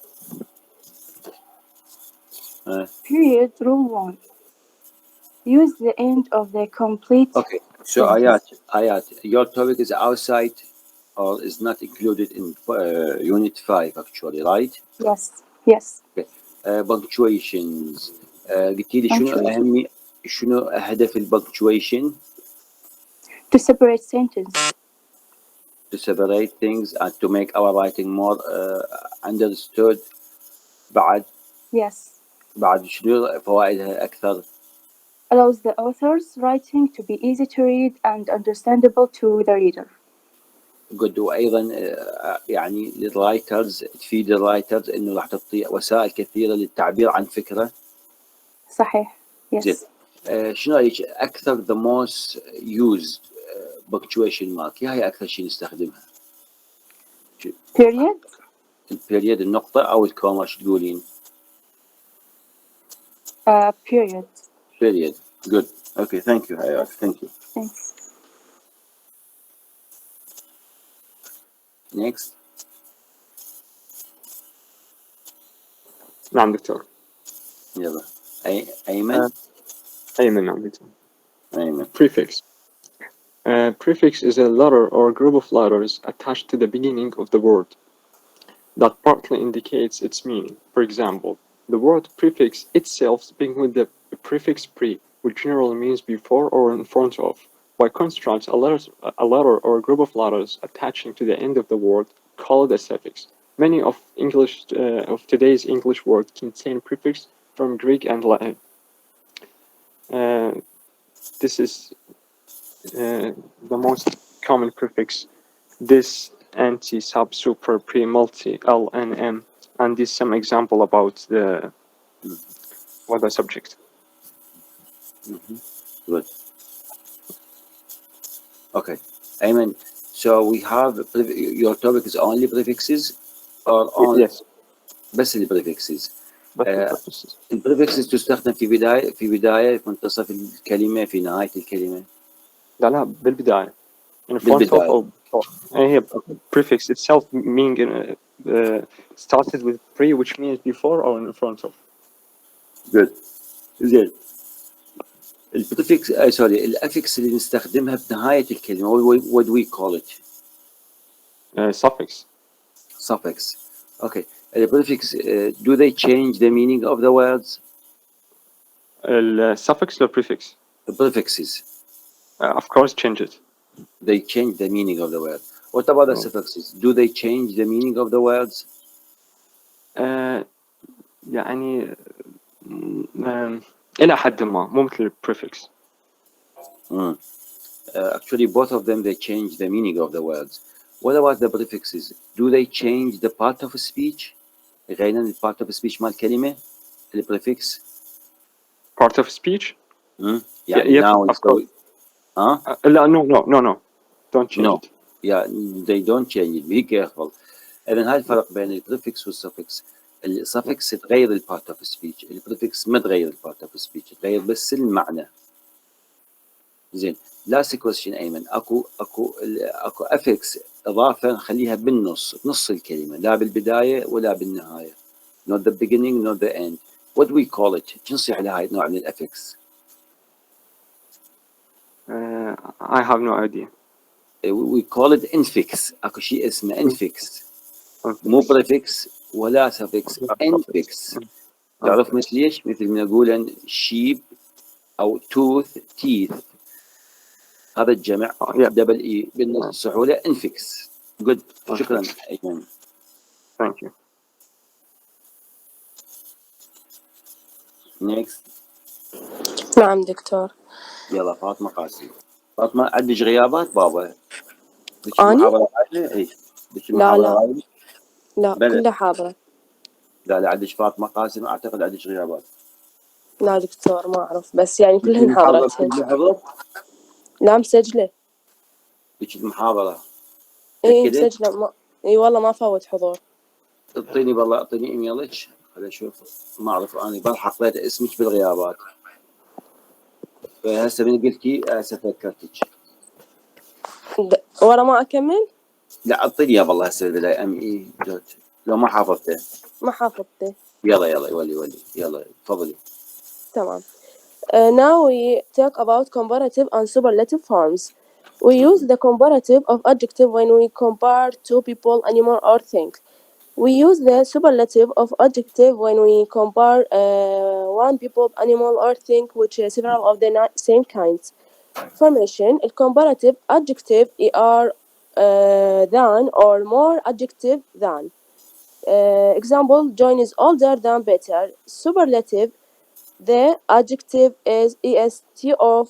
Period, rule 1. Use the end of the complete Okay. So Ayat, your topic is outside or is not included in unit 5 actually, right? Yes. Okay. Punctuations. قلتي لي شنو هدف البنكتويشن؟ To separate sentence. To separate things and to make our writing more understood. بعد شنو فوائدها أكثر؟ Allows the author's writing to be easy to read and understandable to the reader. Good. وأيضا يعني للرايترز تفيد الرايترز إنه راح تعطي وسائل كثيرة للتعبير عن فكرة. صحيح. زين. شنو رأيك أكثر the most used punctuation mark هي أكثر شيء نستخدمها؟ Period. البيريد النقطة أو الكوما شو تقولين؟ Period. Period. Good. Okay. Thank you Hayat. Thank you. Thanks. Next. نعم دكتور. يلا. أيمن. أيمن نعم. أيمن. Prefix. Prefix is a letter or group of letters attached to the beginning of the word that partly indicates its meaning. For example, the word prefix itself begins with the prefix pre, which generally means before or in front of. By contrast, a letter or a group of letters attaching to the end of the word called a suffix. Many of today's English words contain prefix from Greek and Latin. This is the most common prefix. This, anti, sub, super, pre, multi, L, N, M, and this some example about the subject. Good. Okay. Ayman, so we have your topic is only prefixes or only Yes. بس البريفكسز. بس البريفكسز. البريفكسز تستخدم في بداية في منتصف الكلمة في نهاية الكلمة. لا بالبداية. In front of بالبداية. or before. هي prefix itself meaning started with pre, which means before or in front of. Good. زين. البريفكس سوري الافكس اللي نستخدمها بنهاية الكلمة what do we call it? Suffix. Suffix. Okay. The prefix do they change the meaning of the words? Suffix or prefix? The prefixes. Of course change it. They change the meaning of the word. What about the suffixes? Do they change the meaning of the words? يعني إلى حد ما مو مثل prefix. Actually, both of them, they change the meaning of the words. What about the prefixes? Do they change the part of speech? غير part of speech مال كلمة الprefix. Part of speech? يعني yes, now of course. لا no. Don't change it. Yeah, they don't change it. Be careful. إذن هاي الفرق بين البريفكس والسفكس. السفكس تغير البارت اوف سبيتش، البريفكس ما تغير البارت اوف سبيتش، تغير بس المعنى. زين. لاست كويستشن ايمن، اكو افكس اضافه نخليها بالنص، نص الكلمه، لا بالبدايه ولا بالنهايه. not the beginning not the end. what do we call it؟ شو نصيح على هاي النوع من الافكس؟ I have no idea. we call it infix. اكو شيء اسمه infix. مو بريفكس ولا سفكس، infix. تعرف مثل ليش؟ مثل ما نقول sheep او tooth teeth، هذا الجمع دبل اي بالنص السحوله انفكس. جود. شكرا ايمن. ثانك يو. نيكست. نعم دكتور. يلا فاطمه قاسم. فاطمه عندك غيابات بابا؟ بدك اني؟ محاضره غايبه؟ اي بدك محاضره غايبه؟ لا كلها حاضره. لا عندك فاطمه قاسم اعتقد عندك غيابات. لا دكتور ما اعرف، بس يعني كلهن حاضرتهن. لا مسجله. بدك المحاضره؟ اي مسجله اي والله ما فوت حضور. اعطيني والله اعطيني ايميلك خليني اشوف. ما اعرف انا بالحق حطيت اسمك بالغيابات، فهسه من قلتي هسه فكرتك. ورا ما اكمل؟ لا اعطيني يا والله هسه بالبدايه ام اي دوت لو ما حافظته. ما حافظته. يلا ولي يلا تفضلي. تمام. Now we talk about comparative and superlative forms. We use the comparative of adjective when we compare two people, animal, or things. We use the superlative of adjective when we compare one people, animal, or thing which is several of the same kinds. Formation: a comparative adjective are than or more adjective than. Example: John is older than better. Superlative: the adjective is est of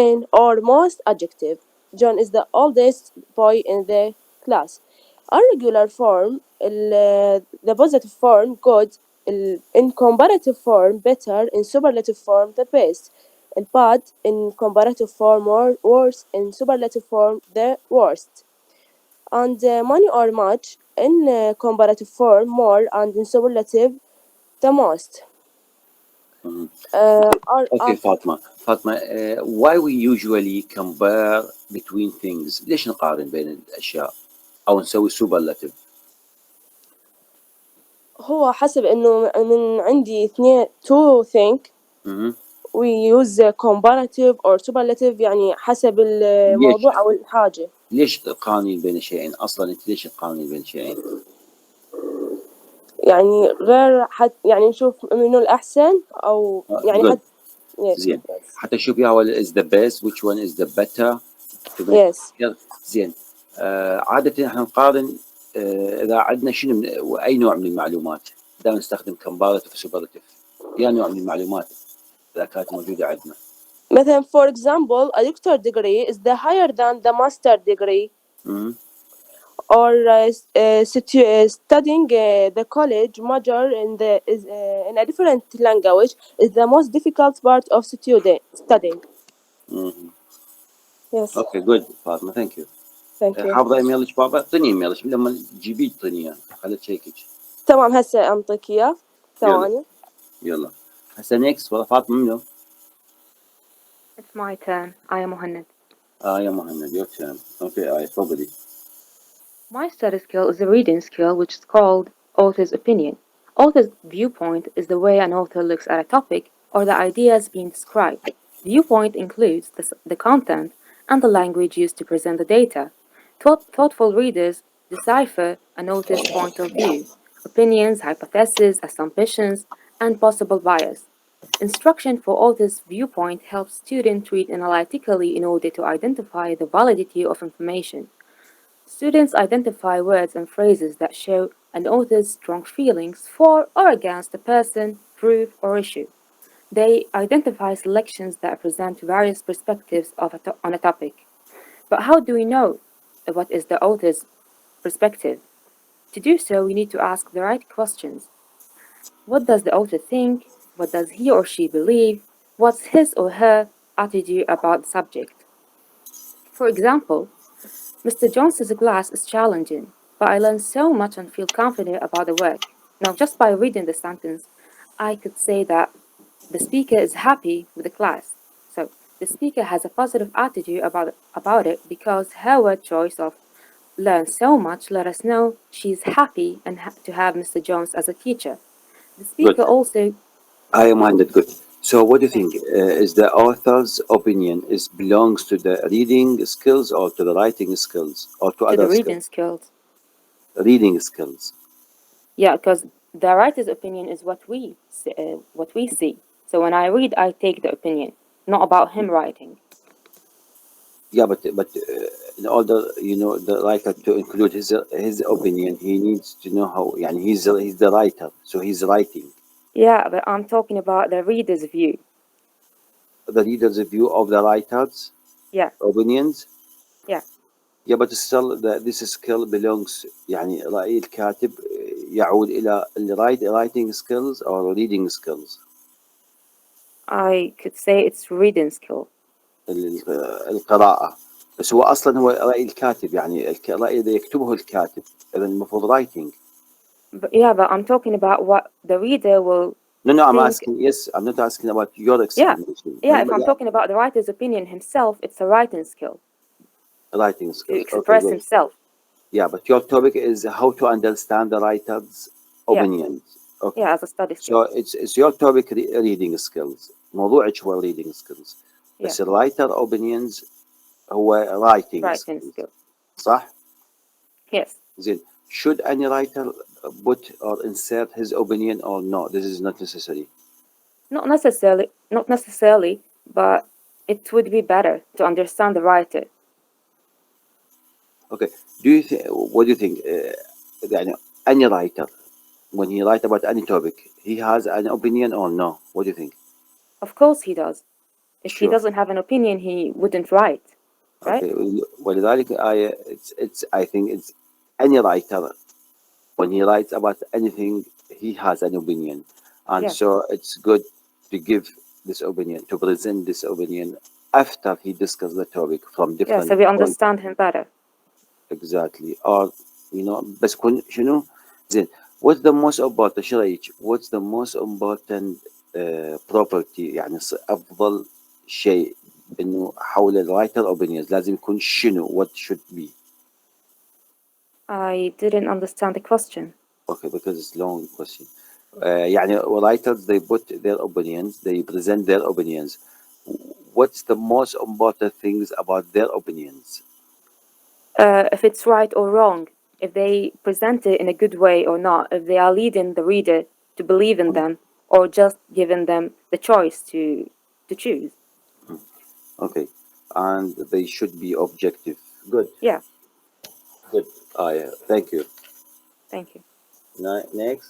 in or most adjective. John is the oldest boy in the class. Irregular form the positive form good, in comparative form better, in superlative form the best. Bad in comparative form worse, in superlative form the worst. And many or much in comparative form more, and in superlative the most. Okay, Fatma, why we usually compare between things؟ ليش نقارن بين الأشياء أو نسوي superlative؟ هو حسب إنه من عندي اثنين to think مهم. we use comparative or superlative يعني حسب الموضوع أو الحاجة. ليش تقارنين بين شيئين أصلا؟ أنت ليش تقارنين بين شيئين؟ يعني غير يعني نشوف منه الأحسن أو يعني good. yes. زين. حتى شوف يا is the best, which one is the better to make Yes. زين. عادة احنا نقارن إذا عندنا شنو أي نوع من المعلومات. دائما نستخدم comparative و superlative. يا نوع من المعلومات إذا كانت موجودة عندنا. مثلا for example a doctor degree is the higher than the master degree. Or studying the college major in a different language is the most difficult part of studying. Yes. Okay, good فاطمة, thank you. Thank you. حافظة ايميلك بابا؟ اعطيني ايميلك لما تجيبيه اعطيني اياه خليني اشيكك. تمام هسه أنطيك إياه ثواني. يلا هسه next والله فاطمة منو؟ It's my turn. I am Mohanad. يا مهند, your turn. Okay, تفضلي. My study skill is a reading skill which is called author's opinion. Author's viewpoint is the way an author looks at a topic or the ideas being described. Viewpoint includes the content and the language used to present the data. Thoughtful readers decipher an author's point of view, opinions, hypotheses, assumptions, and possible bias. Instruction for author's viewpoint helps students read analytically in order to identify the validity of information. Students identify words and phrases that show an author's strong feelings for or against a person, group, or issue. They identify selections that present various perspectives on a topic. But how do we know what is the author's perspective? To do so, we need to ask the right questions. What does the author think? What does he or she believe? What's his or her attitude about the subject? For example, Mr. Jones's class is challenging, but I learned so much and feel confident about the work. Now, just by reading the sentence, I could say that the speaker is happy with the class. So, the speaker has a positive attitude about it because her word choice of learn so much let us know she's happy and to have Mr. Jones as a teacher. The speaker also. I am Mohanad, good. So what do you think? Is the author's opinion belongs to the reading skills or to the writing skills or to other the reading skills? Reading skills. Yeah, because the writer's opinion is what we see. So when I read, I take the opinion, not about him writing. Yeah, but in order, the writer to include his opinion, he needs to know how. يعني he's the writer, so he's writing. Yeah, but I'm talking about the reader's view. The reader's view of the writer's opinions. Yeah. Yeah, but still, this skill belongs. يعني رأي الكاتب يعود إلى writing skills or reading skills. I could say it's reading skill. القراءة. بس هو أصلا هو رأي الكاتب, يعني الرأي اللي يكتبه الكاتب, إذا المفروض writing. But I'm talking about what the reader will. No, I'm asking. Yes, I'm not asking about your explanation. Yeah. If I'm talking about the writer's opinion himself, it's a writing skill. Writing skill. To express himself. Yeah, but your topic is how to understand the writer's opinions. Okay. Yeah, as a study skill. So it's your topic reading skills. موضوعك هو reading skills. بس writer opinions هو writing skills. صح؟ Yes. زين. Should any writer put or insert his opinion or no? This is not necessary. Not necessarily, but it would be better to understand the writer. Okay. What do you think? Any writer, when he writes about any topic, he has an opinion or no? What do you think? Of course he does. If he doesn't have an opinion, he wouldn't write, right? Okay. ولذلك I think it's any writer, when he writes about anything, he has an opinion, and so it's good to give this opinion, to present this opinion after he discusses the topic from different. Yeah, so we understand him better. Exactly. Or بس شنو زين. What's the most important شو رأيك? What's the most important property, يعني أفضل شيء إنه حول الرايتر opinions لازم يكون شنو? What should be? I didn't understand the question. Okay, because it's long question. يعني writers they put their opinions, they present their opinions. What's the most important things about their opinions? If it's right or wrong, if they present it in a good way or not, if they are leading the reader to believe in them or just giving them the choice to choose. Okay, and they should be objective. Good. Yeah. Good. Yeah. Thank you. Thank you. Next.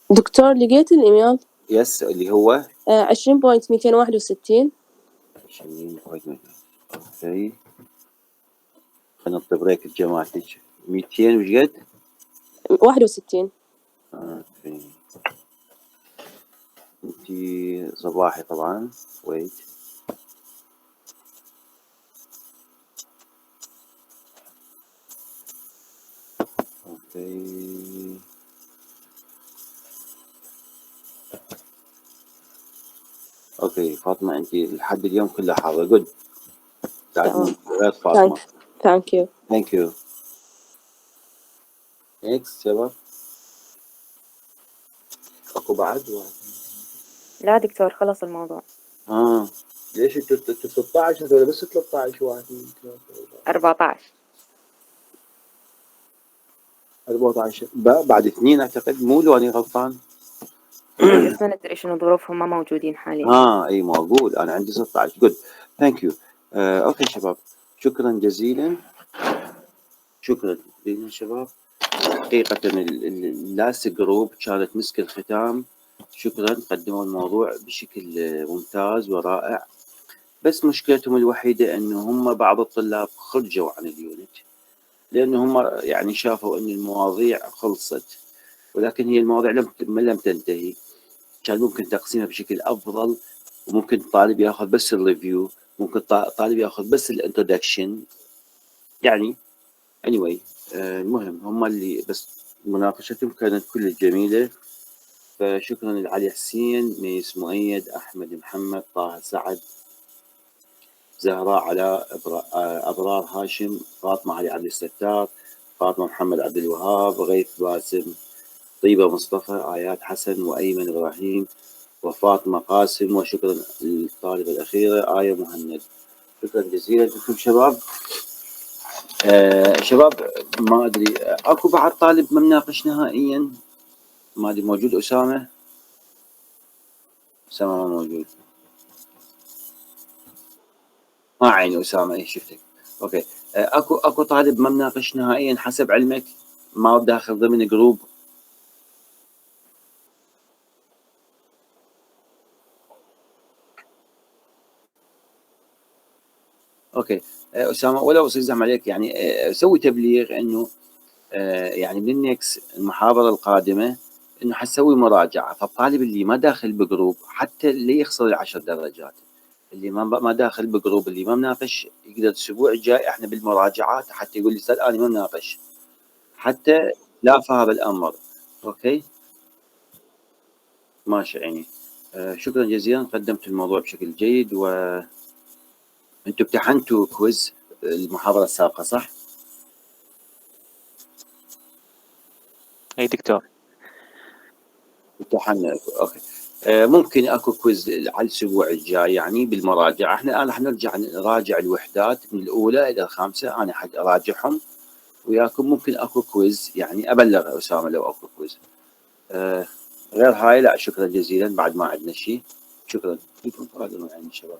دكتور لقيت الإيميل؟ Yes اللي هو 20.261. 20. اوكي خلينا نطي بريك جماعتك 200 وش قد؟ 61. اوكي انتي صباحي طبعا ويت اوكي اوكي فاطمة انتي لحد اليوم كلها حاضرة جود تمام. غير فاطمة Thank you. ثانك يو نيكست شباب اكو بعد لا دكتور خلص الموضوع. ليش انتوا 16 ولا بس 13 واحد 14 14 بعد اثنين اعتقد مو لو اني غلطان بس ما ندري شنو ظروفهم ما موجودين حاليا. اي ما اقول انا عندي 16 جود ثانك يو اوكي شباب شكرا جزيلا شكرا جزيلا شباب حقيقة اللاست جروب كانت مسك الختام شكرا قدموا الموضوع بشكل ممتاز ورائع بس مشكلتهم الوحيدة انه هم بعض الطلاب خرجوا عن اليونت لانه هم يعني شافوا ان المواضيع خلصت ولكن هي المواضيع لم تنتهي كان ممكن تقسيمها بشكل افضل وممكن الطالب ياخذ بس الريفيو ممكن الطالب ياخذ بس الانترودكشن يعني anyway المهم هم اللي بس مناقشتهم كانت كلها جميلة فشكرا لعلي حسين ميس مؤيد أحمد محمد طه سعد زهراء علاء أبرار هاشم فاطمة علي عبد الستار فاطمة محمد عبد الوهاب غيث باسم طيبة مصطفى آيات حسن وأيمن إبراهيم وفاطمة قاسم وشكرا للطالبة الأخيرة آية مهند شكرا جزيلا لكم شباب شباب ما أدري أكو بعد طالب ما مناقش نهائيا ما أدري موجود أسامة ما موجود ما عيني أسامة إيه شفتك أوكي أكو طالب ما مناقش نهائيا حسب علمك ما داخل ضمن جروب اوكي اسامه ولو يزعم عليك يعني سوي تبليغ انه يعني من النكس المحاضره القادمه انه حتسوي مراجعه فالطالب اللي ما داخل بجروب حتى اللي يخسر ال10 درجات اللي ما داخل بجروب اللي ما مناقش يقدر الاسبوع الجاي احنا بالمراجعات حتى يقول لي استاذ انا ما مناقش حتى لا فهذا الامر اوكي ماشي يعني شكرا جزيلا قدمت الموضوع بشكل جيد و انتم امتحنتوا كويز المحاضره السابقه صح؟ اي دكتور. امتحنا اوكي ممكن اكو كويز على الاسبوع الجاي يعني بالمراجعه احنا الان راح نرجع نراجع الوحدات من الاولى الى الخامسه انا حد اراجعهم وياكم ممكن اكو كويز يعني ابلغ اسامه لو اكو كويز غير هاي لا شكرا جزيلا بعد ما عندنا شيء شكرا لكم يعني شباب